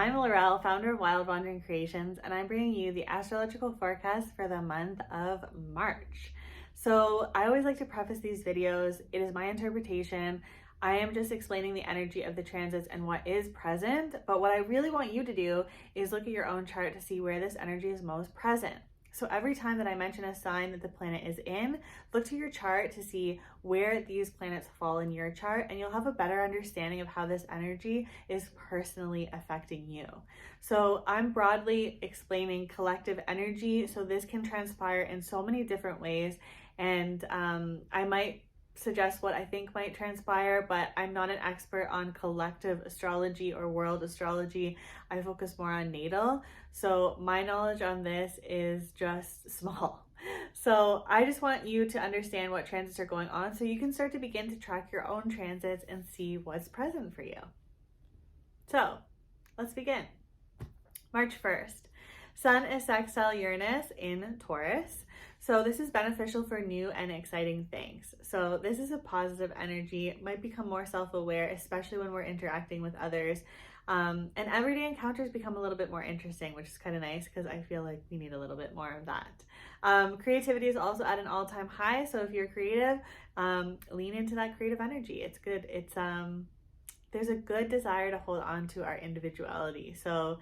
I'm Laurel, founder of Wild Wandering Creations, and I'm bringing you the astrological forecast for the month of March. So I always like to preface these videos. It is my interpretation. I am just explaining the energy of the transits and what is present, but what I really want you to do is look at your own chart to see where this energy is most present. So every time that I mention a sign that the planet is in, look to your chart to see where these planets fall in your chart, and you'll have a better understanding of how this energy is personally affecting you. So I'm broadly explaining collective energy, so this can transpire in so many different ways, and I might suggest what I think might transpire, but I'm not an expert on collective astrology or world astrology. I focus more on natal. So my knowledge on this is just small. So I just want you to understand what transits are going on so you can start to begin to track your own transits and see what's present for you. So let's begin. March 1st. Sun is sextile Uranus in Taurus. So this is beneficial for new and exciting things. So this is a positive energy, might become more self-aware, especially when we're interacting with others. And everyday encounters become a little bit more interesting, which is kind of nice because I feel like we need a little bit more of that. Creativity is also at an all-time high. So if you're creative, lean into that creative energy. It's good. There's a good desire to hold on to our individuality. So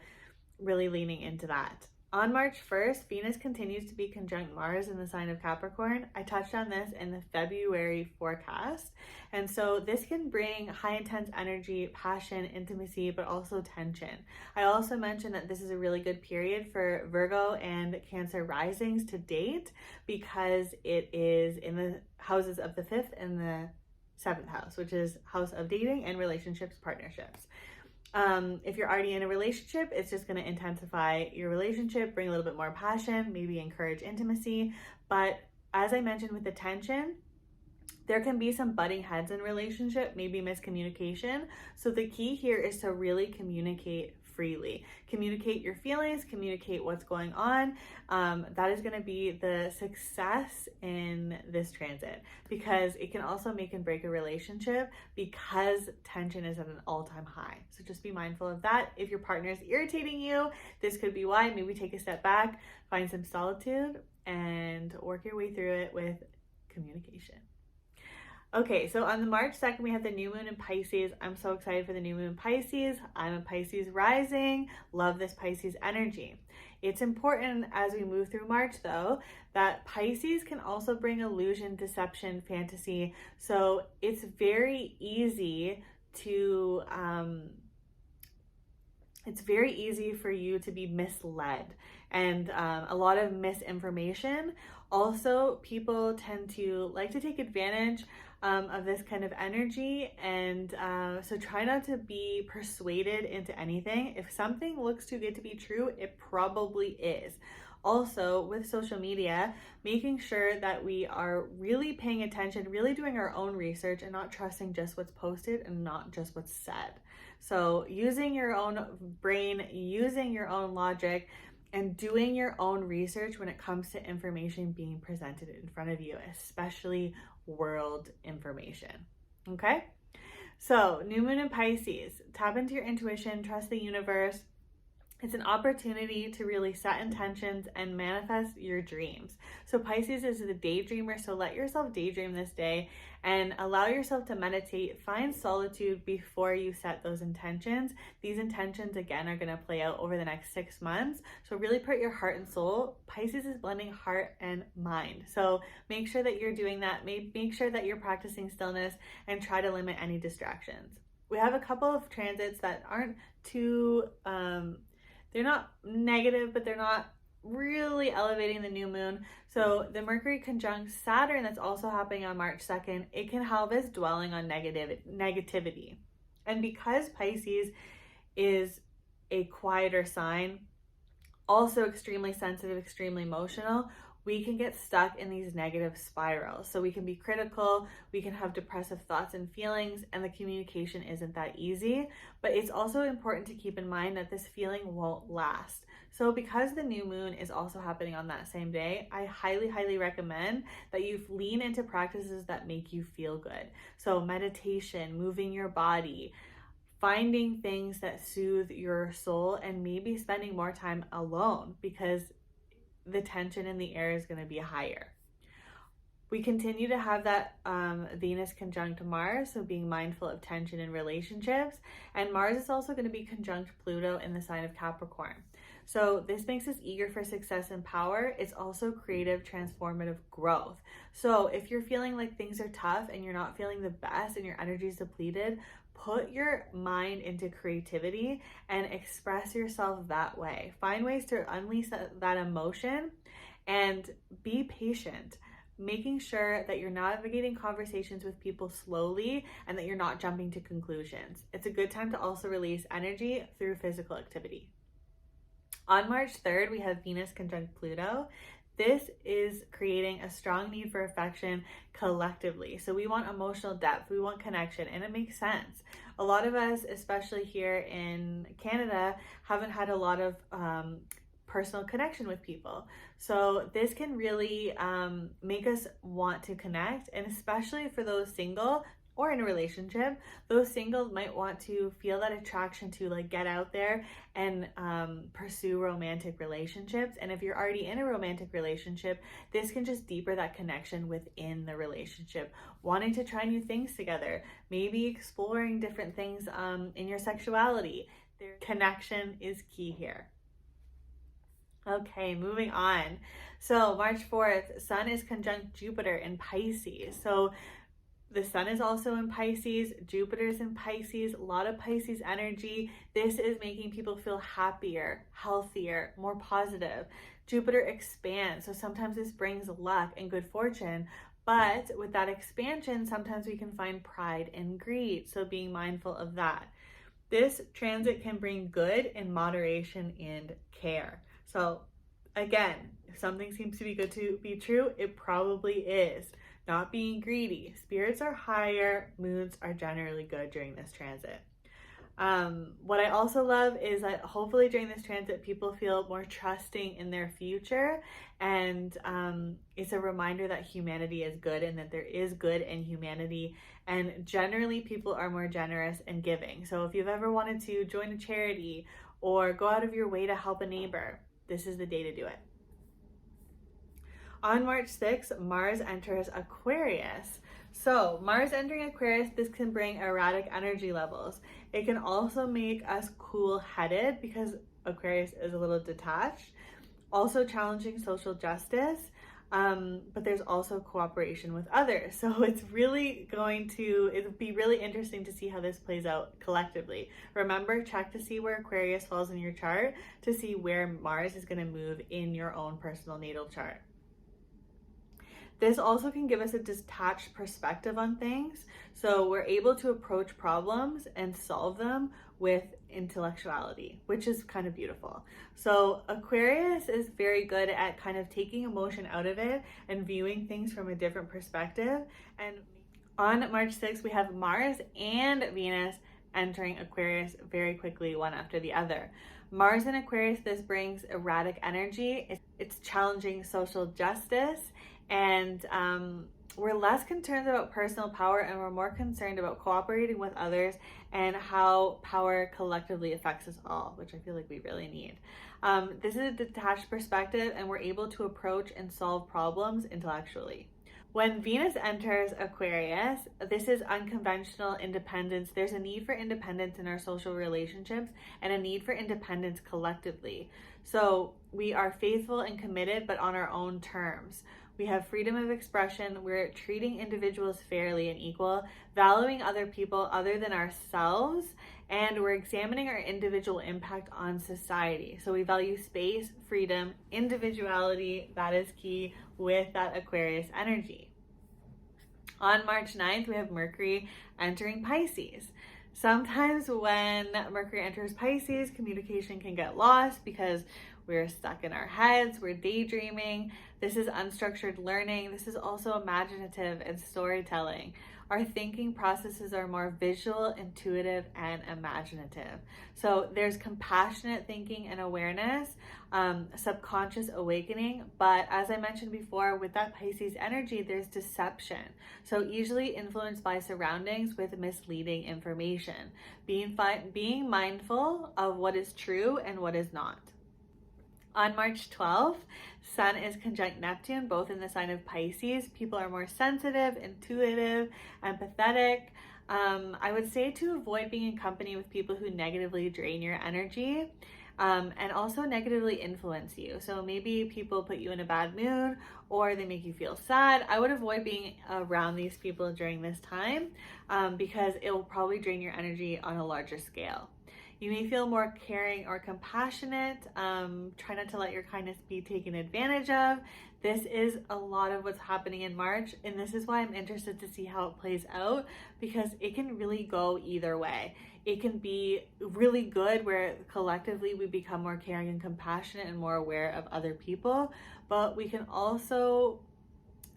really leaning into that. On March 1st, Venus continues to be conjunct Mars in the sign of Capricorn. I touched on this in the February forecast. And so this can bring high intense energy, passion, intimacy, but also tension. I also mentioned that this is a really good period for Virgo and Cancer risings to date because it is in the houses of the 5th and the 7th house, which is house of dating and relationships, partnerships. If you're already in a relationship, it's just going to intensify your relationship, bring a little bit more passion, maybe encourage intimacy. But as I mentioned with the tension, there can be some butting heads in relationship, maybe miscommunication. So the key here is to really communicate freely. Communicate your feelings, communicate what's going on. That is going to be the success in this transit because it can also make and break a relationship because tension is at an all-time high. So just be mindful of that. If your partner is irritating you, this could be why. Maybe take a step back, find some solitude, and work your way through it with communication. Okay, so on the March 2nd, we have the new moon in Pisces. I'm so excited for the new moon in Pisces. I'm a Pisces rising. Love this Pisces energy. It's important as we move through March, though, that Pisces can also bring illusion, deception, fantasy. So it's very easy to, for you to be misled and a lot of misinformation. Also, people tend to like to take advantage of this kind of energy, and so try not to be persuaded into anything. If something looks too good to be true, it probably is. Also, with social media, making sure that we are really paying attention, really doing our own research and not trusting just what's posted and not just what's said. So using your own brain, using your own logic, and doing your own research when it comes to information being presented in front of you, especially world information. Okay? So, new moon in Pisces. Tap into your intuition, trust the universe. It's an opportunity to really set intentions and manifest your dreams. So Pisces is the daydreamer, so let yourself daydream this day and allow yourself to meditate. Find solitude before you set those intentions. These intentions, again, are going to play out over the next 6 months. So really put your heart and soul. Pisces is blending heart and mind. So make sure that you're doing that. Make sure that you're practicing stillness and try to limit any distractions. We have a couple of transits that aren't too... they're not negative, but they're not really elevating the new moon. So the Mercury conjunct Saturn that's also happening on March 2nd, it can have us dwelling on negativity. And because Pisces is a quieter sign, also extremely sensitive, extremely emotional, we can get stuck in these negative spirals. So we can be critical, we can have depressive thoughts and feelings, and the communication isn't that easy. But it's also important to keep in mind that this feeling won't last. So because the new moon is also happening on that same day, I highly, highly recommend that you lean into practices that make you feel good. So meditation, moving your body, finding things that soothe your soul, and maybe spending more time alone because the tension in the air is going to be higher. We continue to have that Venus conjunct Mars, so being mindful of tension in relationships. And Mars is also going to be conjunct Pluto in the sign of Capricorn. So this makes us eager for success and power. It's also creative, transformative growth. So if you're feeling like things are tough and you're not feeling the best and your energy is depleted, put your mind into creativity and express yourself that way. Find ways to unleash that emotion and be patient, making sure that you're navigating conversations with people slowly and that you're not jumping to conclusions. It's a good time to also release energy through physical activity. On March 3rd, we have Venus conjunct Pluto. This is creating a strong need for affection collectively. So we want emotional depth, we want connection, and it makes sense. A lot of us, especially here in Canada, haven't had a lot of personal connection with people. So this can really make us want to connect, and especially for those single or in a relationship, those singles might want to feel that attraction to like get out there and pursue romantic relationships. And if you're already in a romantic relationship, this can just deepen that connection within the relationship, wanting to try new things together, maybe exploring different things in your sexuality. Their connection is key here. Okay, moving on. So March 4th, Sun is conjunct Jupiter in Pisces. So the Sun is also in Pisces, Jupiter's in Pisces, a lot of Pisces energy. This is making people feel happier, healthier, more positive. Jupiter expands, so sometimes this brings luck and good fortune, but with that expansion, sometimes we can find pride and greed, so being mindful of that. This transit can bring good in moderation and care. So again, if something seems to be good to be true, it probably is. Not being greedy. Spirits are higher, moods are generally good during this transit. What I also love is that hopefully during this transit, people feel more trusting in their future. And it's a reminder that humanity is good and that there is good in humanity. And generally people are more generous and giving. So if you've ever wanted to join a charity or go out of your way to help a neighbor, this is the day to do it. On March 6th, Mars enters Aquarius. So Mars entering Aquarius, this can bring erratic energy levels. It can also make us cool-headed because Aquarius is a little detached. Also challenging social justice, but there's also cooperation with others. So it'll be really interesting to see how this plays out collectively. Remember, check to see where Aquarius falls in your chart to see where Mars is going to move in your own personal natal chart. This also can give us a detached perspective on things. So we're able to approach problems and solve them with intellectuality, which is kind of beautiful. So Aquarius is very good at kind of taking emotion out of it and viewing things from a different perspective. And on March 6th, we have Mars and Venus entering Aquarius very quickly, one after the other. Mars in Aquarius, this brings erratic energy. It's challenging social justice. And we're less concerned about personal power and we're more concerned about cooperating with others and how power collectively affects us all, which I feel like we really need. This is a detached perspective and we're able to approach and solve problems intellectually. When Venus enters Aquarius, this is unconventional independence. There's a need for independence in our social relationships and a need for independence collectively. So we are faithful and committed, but on our own terms. We have freedom of expression. We're treating individuals fairly and equal, valuing other people other than ourselves, and we're examining our individual impact on society. So we value space, freedom, individuality. That is key with that Aquarius energy. On March 9th, we have Mercury entering Pisces. Sometimes when Mercury enters Pisces, communication can get lost because we're stuck in our heads, we're daydreaming. This is unstructured learning. This is also imaginative and storytelling. our thinking processes are more visual, intuitive, and imaginative. So there's compassionate thinking and awareness, subconscious awakening. But as I mentioned before, with that Pisces energy, there's deception. So easily influenced by surroundings with misleading information. Being mindful of what is true and what is not. On March 12th, Sun is conjunct Neptune, both in the sign of Pisces. People are more sensitive, intuitive, empathetic. I would say to avoid being in company with people who negatively drain your energy and also negatively influence you. So maybe people put you in a bad mood or they make you feel sad. I would avoid being around these people during this time because it will probably drain your energy on a larger scale. You may feel more caring or compassionate. Try not to let your kindness be taken advantage of. This is a lot of what's happening in March, and this is why I'm interested to see how it plays out, because it can really go either way. It can be really good where collectively we become more caring and compassionate and more aware of other people, but we can also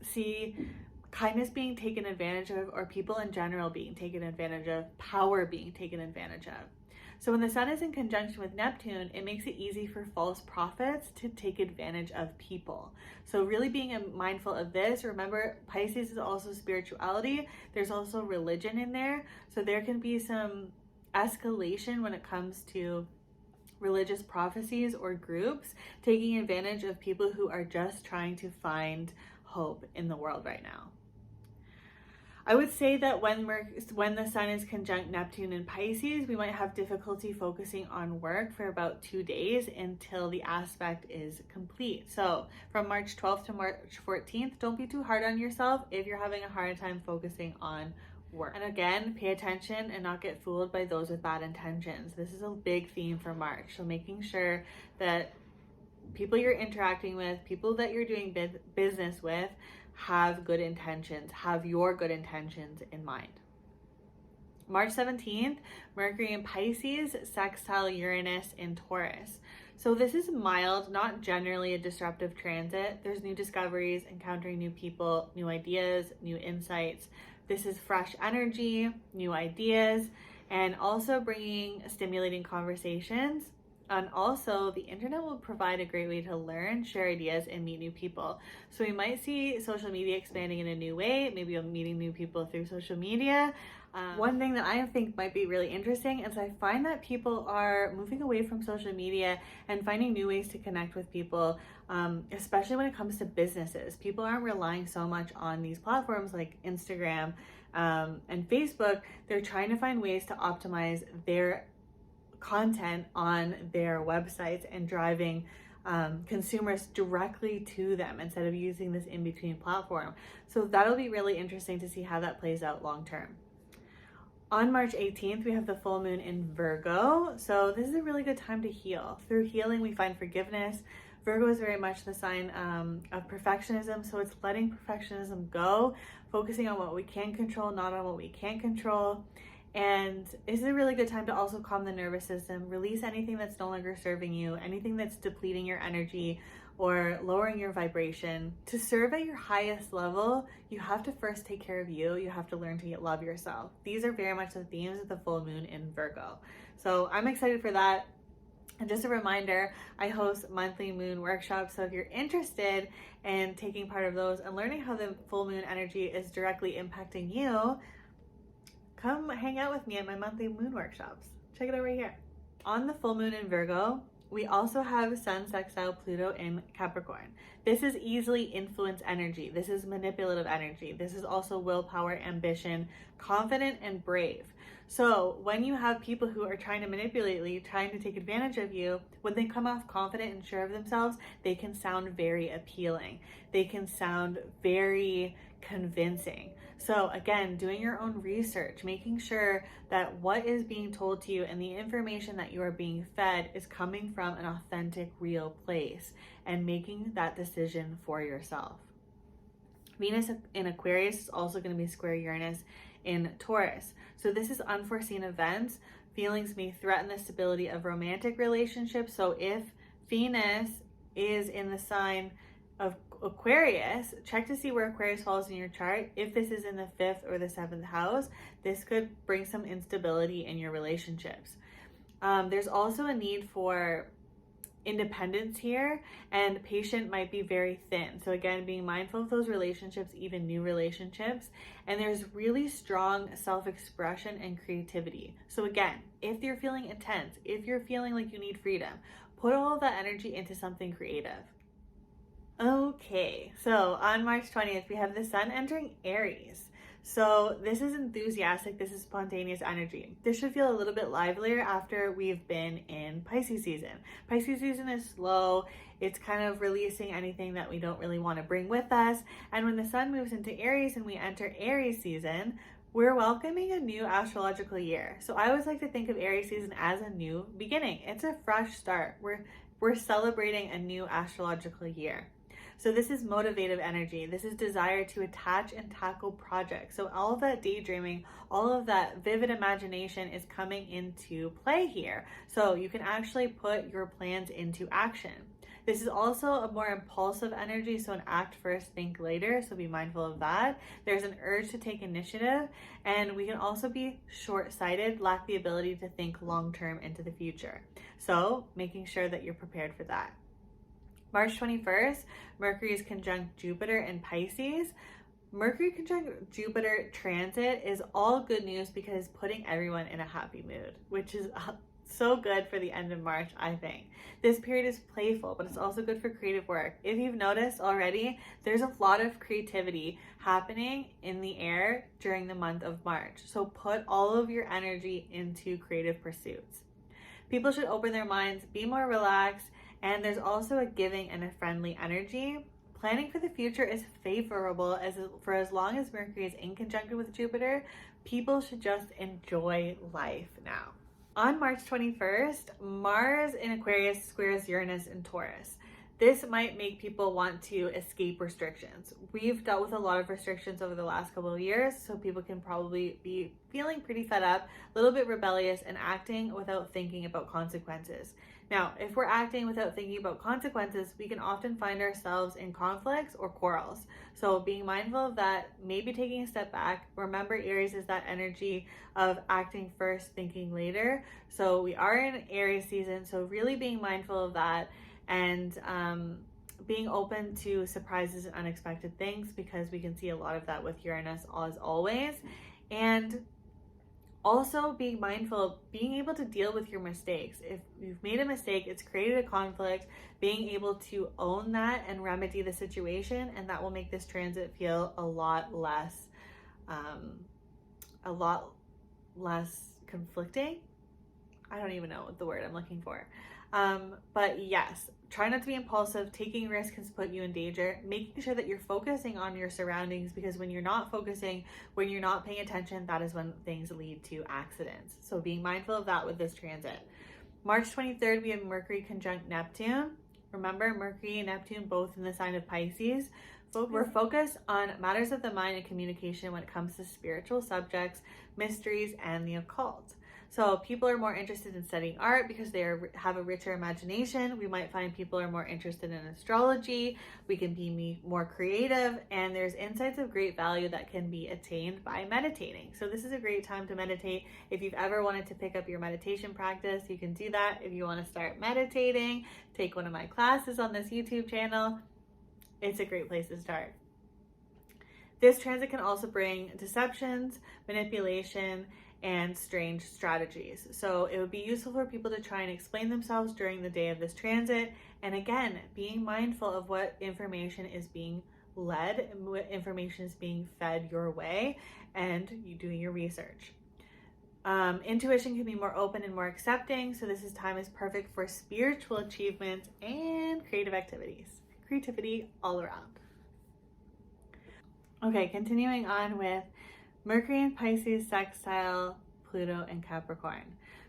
see kindness being taken advantage of, or people in general being taken advantage of, power being taken advantage of. So when the Sun is in conjunction with Neptune, it makes it easy for false prophets to take advantage of people. So really being mindful of this. Remember, Pisces is also spirituality. There's also religion in there. So there can be some escalation when it comes to religious prophecies or groups taking advantage of people who are just trying to find hope in the world right now. I would say that when the Sun is conjunct Neptune in Pisces, we might have difficulty focusing on work for about 2 days until the aspect is complete. So from March 12th to March 14th, don't be too hard on yourself if you're having a hard time focusing on work. And again, pay attention and not get fooled by those with bad intentions. This is a big theme for March. So making sure that people you're interacting with, people that you're doing business with, have good intentions, have your good intentions in mind. March 17th, Mercury in Pisces, sextile Uranus in Taurus. So this is mild, not generally a disruptive transit. There's new discoveries, encountering new people, new ideas, new insights. This is fresh energy, new ideas, and also stimulating conversations. And also, the internet will provide a great way to learn, share ideas, and meet new people. So we might see social media expanding in a new way. Maybe I'm meeting new people through social media. One thing that I think might be really interesting is I find that people are moving away from social media and finding new ways to connect with people, especially when it comes to businesses. People aren't relying so much on these platforms like Instagram and Facebook. They're trying to find ways to optimize their content on their websites and driving consumers directly to them instead of using this in-between platform. So that'll be really interesting to see how that plays out long term. On March 18th, we have the full moon in Virgo. So this is a really good time to heal. Through healing, we find forgiveness. Virgo is very much the sign of perfectionism. So it's letting perfectionism go, focusing on what we can control, not on what we can't control. And this is a really good time to also calm the nervous system, release anything that's no longer serving you, anything that's depleting your energy or lowering your vibration. To serve at your highest level, you have to first take care of you. You have to learn to love yourself. These are very much the themes of the full moon in Virgo. So I'm excited for that. And just a reminder, I host monthly moon workshops. So if you're interested in taking part of those and learning how the full moon energy is directly impacting you, come hang out with me at my monthly moon workshops. Check it out right here. On the full moon in Virgo, we also have Sun sextile Pluto in Capricorn. This is easily influence energy. This is manipulative energy. This is also willpower, ambition, confident, and brave. So when you have people who are trying to manipulate you, trying to take advantage of you, when they come off confident and sure of themselves, they can sound very appealing. They can sound very convincing. So again, doing your own research, making sure that what is being told to you and the information that you are being fed is coming from an authentic, real place, and making that decision for yourself. Venus in Aquarius is also going to be square Uranus in Taurus. So this is unforeseen events. Feelings may threaten the stability of romantic relationships. So if Venus is in the sign of Aquarius, check to see where Aquarius falls in your chart. If this is in the 5th or the 7th house, this could bring some instability in your relationships. There's also a need for independence here, and patient might be very thin. So again, being mindful of those relationships, even new relationships. And there's really strong self-expression and creativity. So again, if you're feeling intense, if you're feeling like you need freedom, put all of that energy into something creative. Okay, so on March 20th, we have the sun entering Aries. So this is enthusiastic, this is spontaneous energy. This should feel a little bit livelier after we've been in Pisces season. Pisces season is slow. It's kind of releasing anything that we don't really want to bring with us. And when the sun moves into Aries and we enter Aries season, we're welcoming a new astrological year. So I always like to think of Aries season as a new beginning. It's a fresh start. We're celebrating a new astrological year. So this is motivative energy. This is desire to attach and tackle projects. So all of that daydreaming, all of that vivid imagination is coming into play here. So you can actually put your plans into action. This is also a more impulsive energy, so an act first, think later, so be mindful of that. There's an urge to take initiative, and we can also be short-sighted, lack the ability to think long-term into the future. So making sure that you're prepared for that. March 21st, Mercury is conjunct Jupiter in Pisces. Mercury conjunct Jupiter transit is all good news because it's putting everyone in a happy mood, which is so good for the end of March, I think. This period is playful, but it's also good for creative work. If you've noticed already, there's a lot of creativity happening in the air during the month of March. So put all of your energy into creative pursuits. People should open their minds, be more relaxed, and there's also a giving and a friendly energy. Planning for the future is favorable for as long as Mercury is in conjunction with Jupiter. People should just enjoy life now. On March 21st, Mars in Aquarius squares Uranus in Taurus. This might make people want to escape restrictions. We've dealt with a lot of restrictions over the last couple of years, so people can probably be feeling pretty fed up, a little bit rebellious, and acting without thinking about consequences. Now, if we're acting without thinking about consequences, we can often find ourselves in conflicts or quarrels. So being mindful of that, maybe taking a step back. Remember, Aries is that energy of acting first, thinking later. So we are in Aries season, so really being mindful of that and being open to surprises and unexpected things, because we can see a lot of that with Uranus as always. And also being mindful of being able to deal with your mistakes. If you've made a mistake, it's created a conflict, being able to own that and remedy the situation, and that will make this transit feel a lot less conflicting. I don't even know what the word I'm looking for. But yes, try not to be impulsive. Taking risks can put you in danger. Making sure that you're focusing on your surroundings, because when you're not focusing, when you're not paying attention, that is when things lead to accidents. So being mindful of that with this transit. March 23rd, we have Mercury conjunct Neptune. Remember, Mercury and Neptune both in the sign of Pisces. We're focused on matters of the mind and communication when it comes to spiritual subjects, mysteries, and the occult. So people are more interested in studying art because they have a richer imagination. We might find people are more interested in astrology. We can be more creative, and there's insights of great value that can be attained by meditating. So this is a great time to meditate. If you've ever wanted to pick up your meditation practice, you can do that. If you want to start meditating, take one of my classes on this YouTube channel. It's a great place to start. This transit can also bring deceptions, manipulation, and strange strategies. So it would be useful for people to try and explain themselves during the day of this transit. And again, being mindful of what information is being led and what information is being fed your way, and you doing your research. Intuition can be more open and more accepting. So this time is perfect for spiritual achievements and creative activities. Creativity all around. Okay, continuing on with Mercury and Pisces sextile Pluto and Capricorn.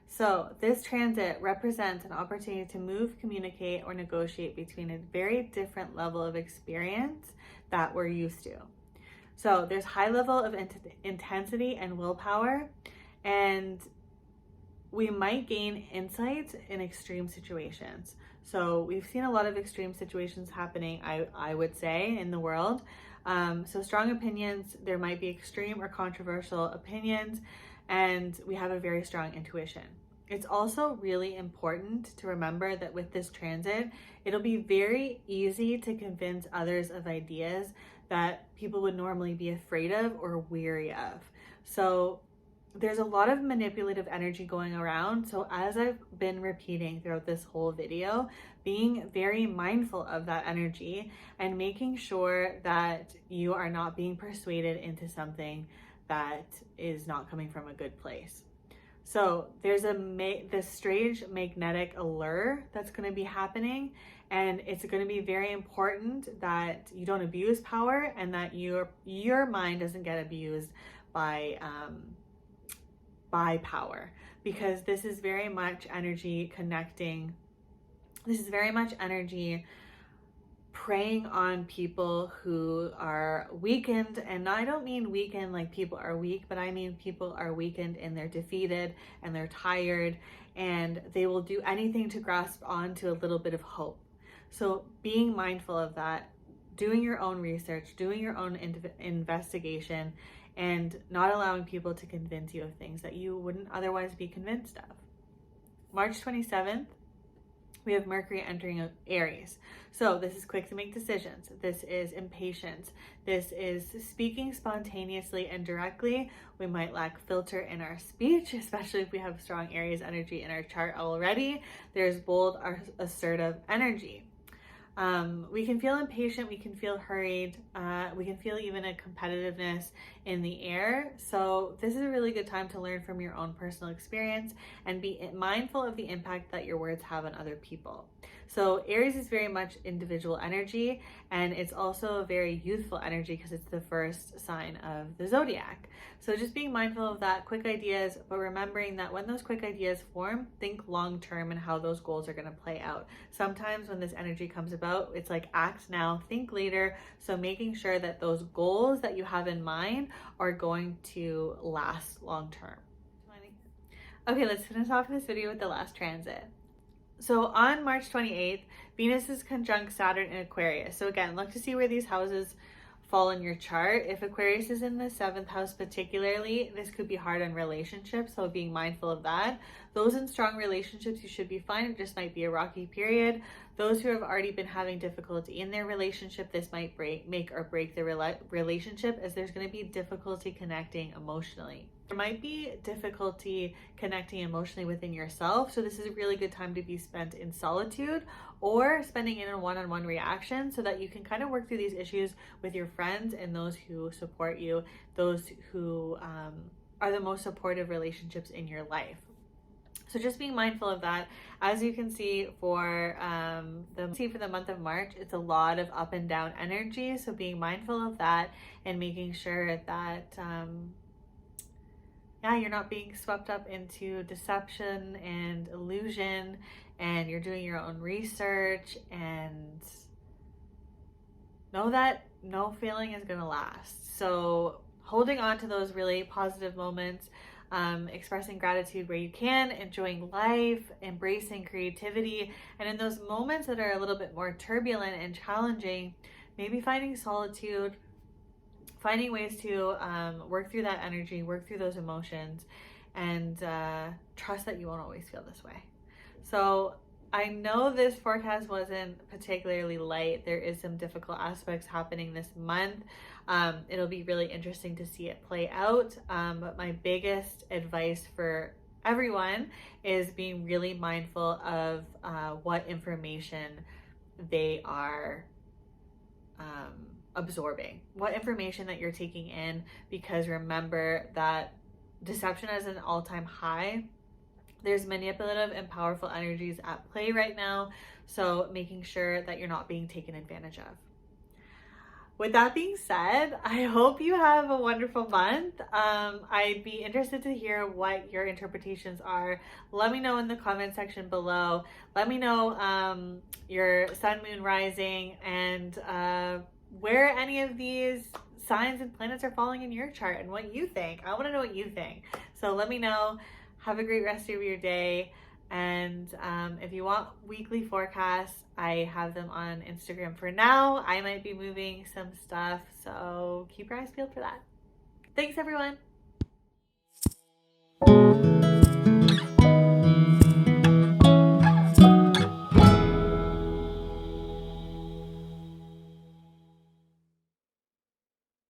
So this transit represents an opportunity to move, communicate, or negotiate between a very different level of experience that we're used to. So there's high level of intensity and willpower, and we might gain insights in extreme situations. So we've seen a lot of extreme situations happening, I would say, in the world. So strong opinions, there might be extreme or controversial opinions, and we have a very strong intuition. It's also really important to remember that with this transit, it'll be very easy to convince others of ideas that people would normally be afraid of or weary of. So there's a lot of manipulative energy going around. So as I've been repeating throughout this whole video, being very mindful of that energy and making sure that you are not being persuaded into something that is not coming from a good place. So there's this strange magnetic allure that's going to be happening, and it's going to be very important that you don't abuse power and that your mind doesn't get abused by power, because this is very much energy connecting. This is very much energy preying on people who are weakened. And I don't mean weakened like people are weak, but I mean people are weakened and they're defeated and they're tired, and they will do anything to grasp onto a little bit of hope. So being mindful of that, doing your own research, doing your own investigation, and not allowing people to convince you of things that you wouldn't otherwise be convinced of. March 27th, we have Mercury entering Aries. So this is quick to make decisions. This is impatience. This is speaking spontaneously and directly. We might lack filter in our speech, especially if we have strong Aries energy in our chart already. There's bold, assertive energy. We can feel impatient, we can feel hurried, we can feel even a competitiveness in the air. So this is a really good time to learn from your own personal experience and be mindful of the impact that your words have on other people. So Aries is very much individual energy, and it's also a very youthful energy because it's the first sign of the zodiac. So just being mindful of that, quick ideas, but remembering that when those quick ideas form, think long term and how those goals are going to play out. Sometimes when this energy comes about, it's like act now, think later. So making sure that those goals that you have in mind are going to last long term. Okay, let's finish off this video with the last transit. So on March 28th, Venus is conjunct Saturn in Aquarius. So again, look to see where these houses fall in your chart. If Aquarius is in the 7th house particularly, this could be hard on relationships, so being mindful of that. Those in strong relationships, you should be fine. It just might be a rocky period. Those who have already been having difficulty in their relationship, this might make or break the relationship, as there's going to be difficulty connecting emotionally. There might be difficulty connecting emotionally within yourself, so this is a really good time to be spent in solitude or spending in a one-on-one reaction, so that you can kind of work through these issues with your friends and those who support you, those who are the most supportive relationships in your life. So just being mindful of that. As you can see for the month of March, it's a lot of up and down energy. So being mindful of that and making sure that you're not being swept up into deception and illusion, and you're doing your own research, and know that no feeling is going to last. So holding on to those really positive moments, expressing gratitude where you can, enjoying life, embracing creativity, and in those moments that are a little bit more turbulent and challenging, maybe finding solitude, finding ways to work through that energy, work through those emotions, and trust that you won't always feel this way. So I know this forecast wasn't particularly light. There is some difficult aspects happening this month. It'll be really interesting to see it play out. But my biggest advice for everyone is being really mindful of what information they are absorbing, what information that you're taking in, because remember that deception is an all-time high. There's manipulative and powerful energies at play right now, so making sure that you're not being taken advantage of. With that being said, I hope you have a wonderful month. I'd be interested to hear what your interpretations are. Let me know in the comment section below. Let me know your sun, moon, rising, and where any of these signs and planets are falling in your chart and what you think. I want to know what you think. So let me know Have a great rest of your day. And if you want weekly forecasts, I have them on Instagram for now. I might be moving some stuff, so keep your eyes peeled for that. Thanks, everyone.